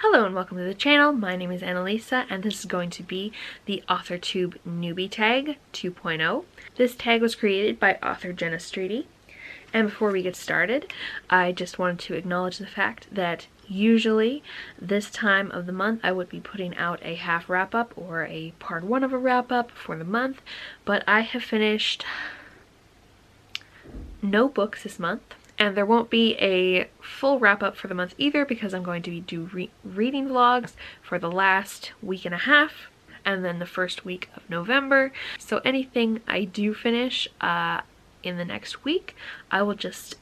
Hello and welcome to the channel. My name is Annalisa and this is going to be the Authortube Newbie Tag 2.0. This tag was created by author Jenna Streety. And before we get started, I just wanted to acknowledge the fact that usually this time of the month I would be putting out a half wrap-up or a part 1 of a wrap-up for the month, but I have finished no books this month. And there won't be a full wrap-up for the month either because I'm going to be reading vlogs for the last week and a half and then the first week of November. So anything I do finish in the next week, I will just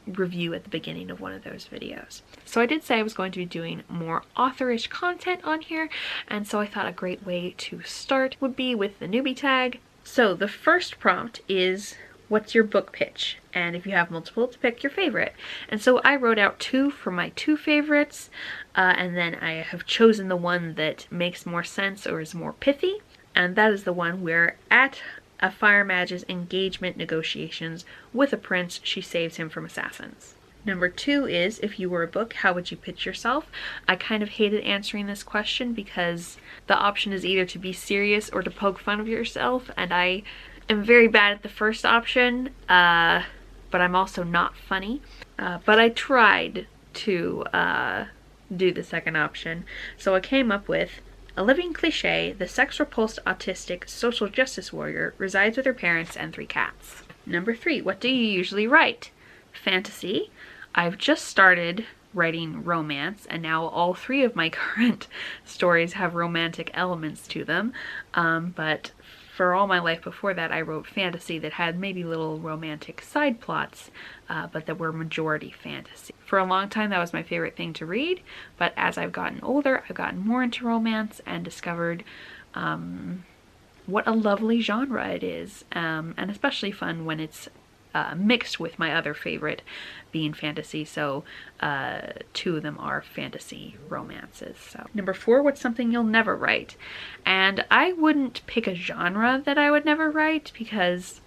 review at the beginning of one of those videos. So I did say I was going to be doing more authorish content on here, and so I thought a great way to start would be with the newbie tag. So the first prompt is, what's your book pitch? And if you have multiple, to pick your favorite. And so I wrote out 2 for my 2 favorites, and then I have chosen the one that makes more sense or is more pithy, and that is the one where at a fire mage's engagement negotiations with a prince, she saves him from assassins. Number 2 is, if you were a book, how would you pitch yourself? I kind of hated answering this question because the option is either to be serious or to poke fun of yourself, and I am very bad at the first option, but I'm also not funny. But I tried to do the second option. So I came up with, a living cliche, the sex-repulsed autistic social justice warrior resides with her parents and 3 cats. Number 3, what do you usually write? Fantasy. I've just started writing romance, and now all 3 of my current stories have romantic elements to them, but for all my life before that I wrote fantasy that had maybe little romantic side plots, but that were majority fantasy. For a long time that was my favorite thing to read, but as I've gotten older I've gotten more into romance and discovered what a lovely genre it is, and especially fun when it's mixed with my other favorite being fantasy. So 2 of them are fantasy romances. So number 4, what's something you'll never write? And I wouldn't pick a genre that I would never write because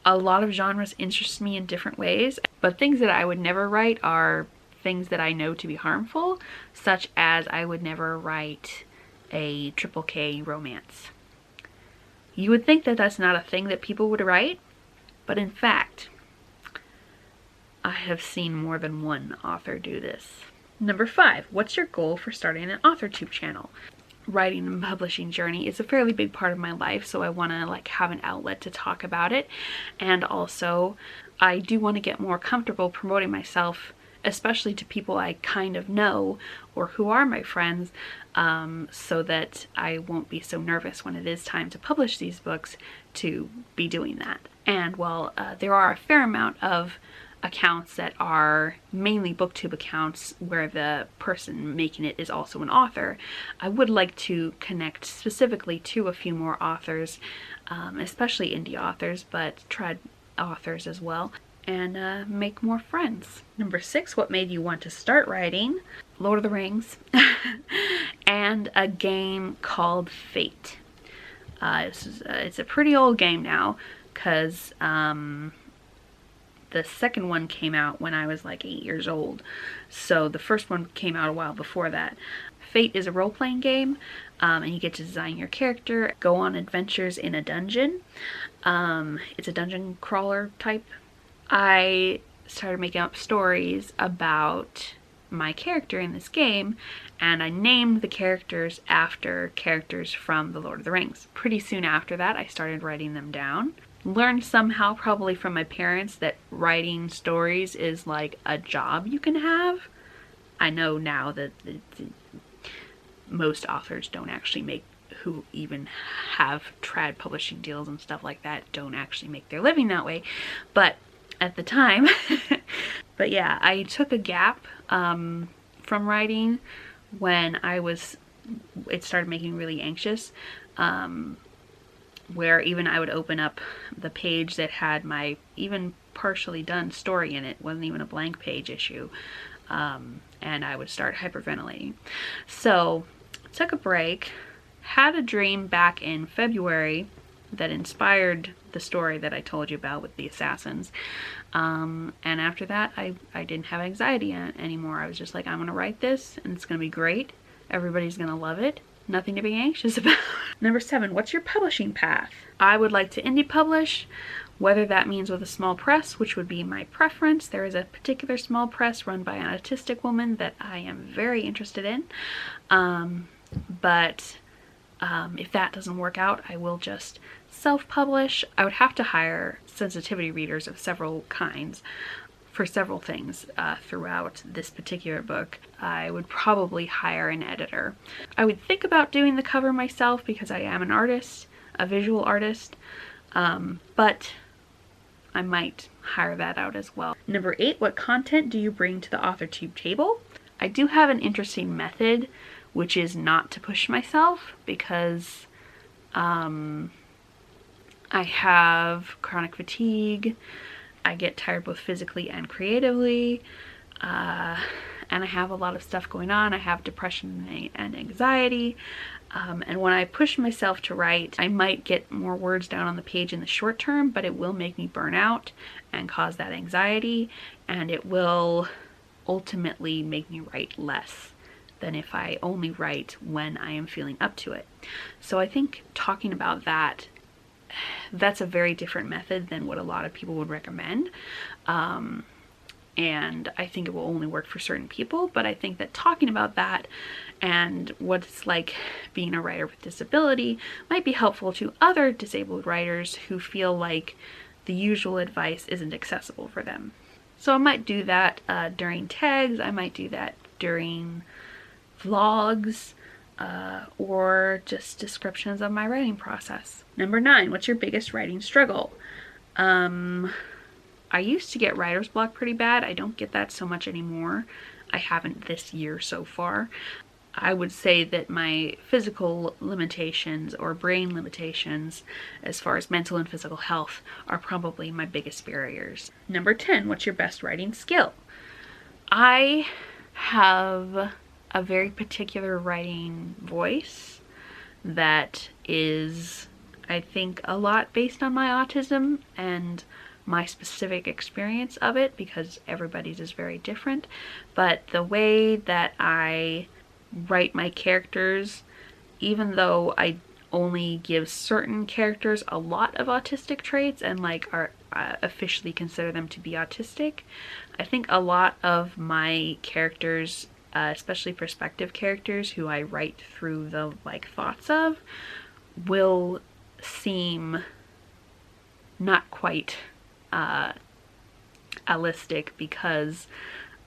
a lot of genres interest me in different ways, but things that I would never write are things that I know to be harmful, such as I would never write a triple K romance. You would think that that's not a thing that people would write, but in fact, I have seen more than one author do this. Number 5, what's your goal for starting an Authortube channel? Writing and publishing journey is a fairly big part of my life, so I want to have an outlet to talk about it. And also, I do want to get more comfortable promoting myself, especially to people I kind of know or who are my friends, so that I won't be so nervous when it is time to publish these books to be doing that. And while there are a fair amount of accounts that are mainly booktube accounts where the person making it is also an author, I would like to connect specifically to a few more authors, especially indie authors, but trad authors as well, and make more friends. Number 6, what made you want to start writing? Lord of the Rings and a game called Fate. It's a pretty old game now because the second one came out when I was like 8 years old, so the first one came out a while before that. Fate is a role-playing game, and you get to design your character, go on adventures in a dungeon. It's a dungeon crawler type. I started making up stories about my character in this game, and I named the characters after characters from The Lord of the Rings. Pretty soon after that, I started writing them down. Learned somehow, probably from my parents, that writing stories is like a job you can have. I know now that most authors don't actually make, who even have trad publishing deals and stuff like that, don't actually make their living that way. But at the time, but yeah, I took a gap from writing when it started making me really anxious, where even I would open up the page that had my even partially done story in it, wasn't even a blank page issue, and I would start hyperventilating. So took a break, had a dream back in February that inspired the story that I told you about with the assassins. And after that, I didn't have anxiety anymore. I was just like, I'm gonna write this and it's gonna be great. Everybody's gonna love it. Nothing to be anxious about. Number 7, what's your publishing path? I would like to indie publish, whether that means with a small press, which would be my preference. There is a particular small press run by an autistic woman that I am very interested in. But if that doesn't work out, I will just self-publish. I would have to hire sensitivity readers of several kinds for several things throughout this particular book. I would probably hire an editor. I would think about doing the cover myself because I am an artist, a visual artist, but I might hire that out as well. Number 8, what content do you bring to the Authortube table? I do have an interesting method, which is not to push myself, because I have chronic fatigue. I get tired both physically and creatively, and I have a lot of stuff going on. I have depression and anxiety, and when I push myself to write, I might get more words down on the page in the short term, but it will make me burn out and cause that anxiety, and it will ultimately make me write less than if I only write when I am feeling up to it. So I think talking about that, that's a very different method than what a lot of people would recommend. And I think it will only work for certain people, but I think that talking about that and what it's like being a writer with disability might be helpful to other disabled writers who feel like the usual advice isn't accessible for them. So I might do that during tags, I might do that during vlogs, or just descriptions of my writing process. Number 9, what's your biggest writing struggle? I used to get writer's block pretty bad. I don't get that so much anymore. I haven't this year so far. I would say that my physical limitations or brain limitations as far as mental and physical health are probably my biggest barriers. Number 10, what's your best writing skill? I have a very particular writing voice that is, I think, a lot based on my autism and my specific experience of it, because everybody's is very different. But the way that I write my characters, even though I only give certain characters a lot of autistic traits and like are officially consider them to be autistic, I think a lot of my characters, especially perspective characters who I write through the like thoughts of, will seem not quite allistic, because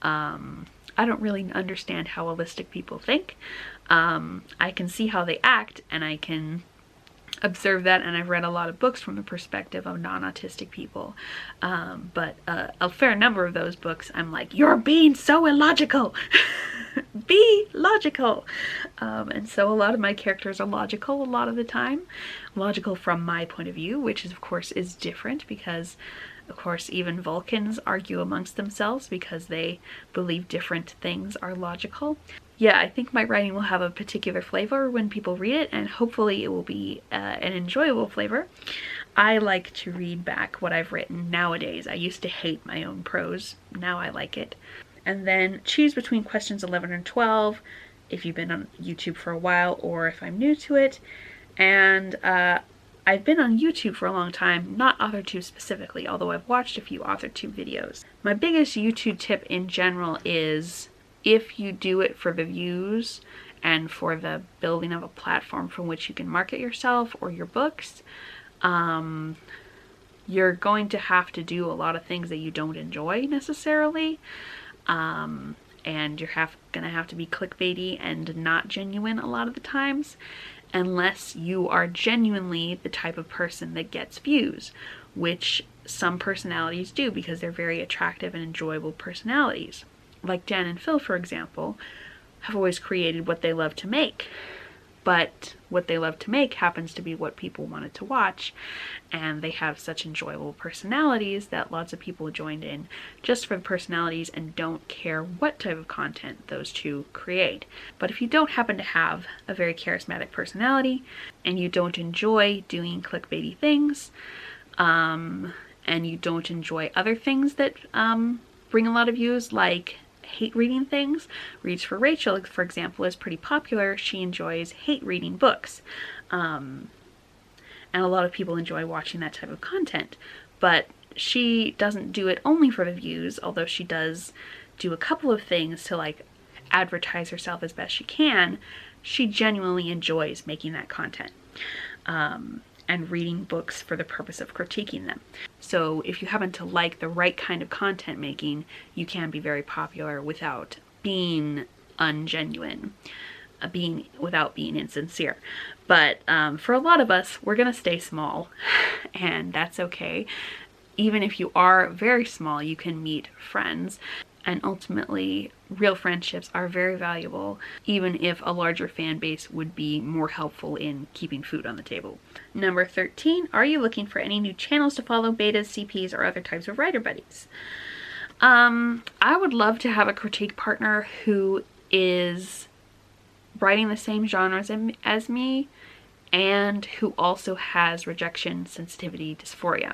I don't really understand how allistic people think. I can see how they act and I can observe that, and I've read a lot of books from the perspective of non-autistic people, but a fair number of those books I'm like, you're being so illogical. Be logical. And so a lot of my characters are logical a lot of the time, logical from my point of view, which is of course is different, because of course even Vulcans argue amongst themselves because they believe different things are logical. Yeah, I think my writing will have a particular flavor when people read it, and hopefully it will be an enjoyable flavor. I like to read back what I've written nowadays. I used to hate my own prose. Now I like it. And then choose between questions 11 and 12 if you've been on YouTube for a while, or if I'm new to it. And I've been on YouTube for a long time, not Authortube specifically, although I've watched a few Authortube videos. My biggest YouTube tip in general is, if you do it for the views and for the building of a platform from which you can market yourself or your books, you're going to have to do a lot of things that you don't enjoy necessarily. And you're gonna have to be clickbaity and not genuine a lot of the times, unless you are genuinely the type of person that gets views, which some personalities do because they're very attractive and enjoyable personalities. Like Dan and Phil, for example, have always created what they love to make. but what they love to make happens to be what people wanted to watch, and they have such enjoyable personalities that lots of people joined in just for the personalities and don't care what type of content those two create. But if you don't happen to have a very charismatic personality and you don't enjoy doing clickbaity things, and you don't enjoy other things that bring a lot of views, like hate reading things. Reads for Rachel, for example, is pretty popular. She enjoys hate reading books. And a lot of people enjoy watching that type of content. But she doesn't do it only for the views, although she does do a couple of things to like advertise herself as best she can. She genuinely enjoys making that content. And reading books for the purpose of critiquing them. So if you happen to like the right kind of content making, you can be very popular without being ungenuine, without being insincere. But for a lot of us, we're gonna stay small, and that's okay. Even if you are very small, you can meet friends. And ultimately, real friendships are very valuable, even if a larger fan base would be more helpful in keeping food on the table. Number 13, are you looking for any new channels to follow, betas, CPs, or other types of writer buddies? I would love to have a critique partner who is writing the same genres as me and who also has rejection sensitivity dysphoria,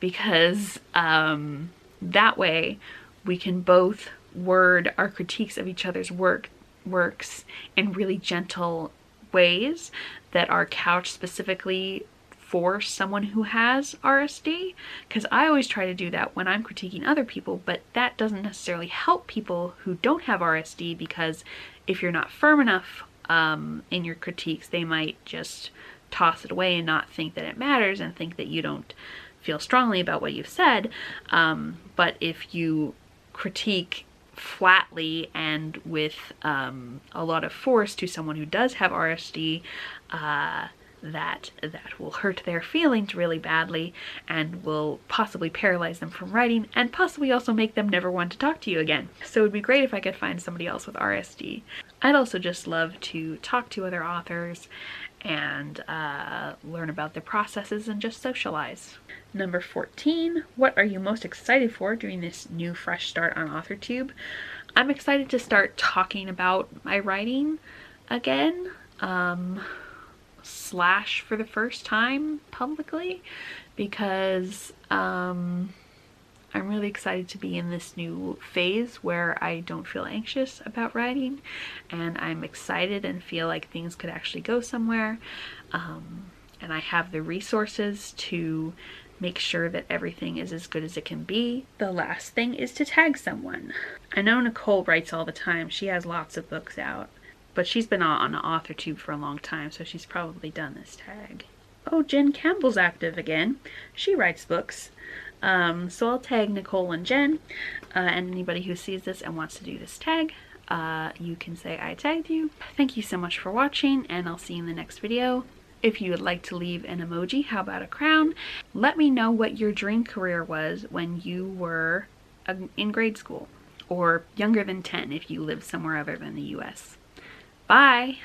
because that way we can both word our critiques of each other's works in really gentle ways that are couched specifically for someone who has RSD, because I always try to do that when I'm critiquing other people, but that doesn't necessarily help people who don't have RSD, because if you're not firm enough in your critiques, they might just toss it away and not think that it matters and think that you don't feel strongly about what you've said. But if you critique flatly and with a lot of force to someone who does have RSD, that will hurt their feelings really badly and will possibly paralyze them from writing, and possibly also make them never want to talk to you again. So it would be great if I could find somebody else with RSD. I'd also just love to talk to other authors and learn about their processes and just socialize. Number 14, what are you most excited for during this new fresh start on Authortube? I'm excited to start talking about my writing again, slash for the first time publicly, because I'm really excited to be in this new phase where I don't feel anxious about writing, and I'm excited and feel like things could actually go somewhere, and I have the resources to make sure that everything is as good as it can be. The last thing is to tag someone. I know Nicole writes all the time. She has lots of books out, but she's been on Authortube for a long time, so she's probably done this tag. Oh, Jen Campbell's active again. She writes books. So I'll tag Nicole and Jen, and anybody who sees this and wants to do this tag, you can say I tagged you. Thank you so much for watching, and I'll see you in the next video. If you would like to leave an emoji, how about a crown? Let me know what your dream career was when you were in grade school, or younger than 10 if you live somewhere other than the US. Bye!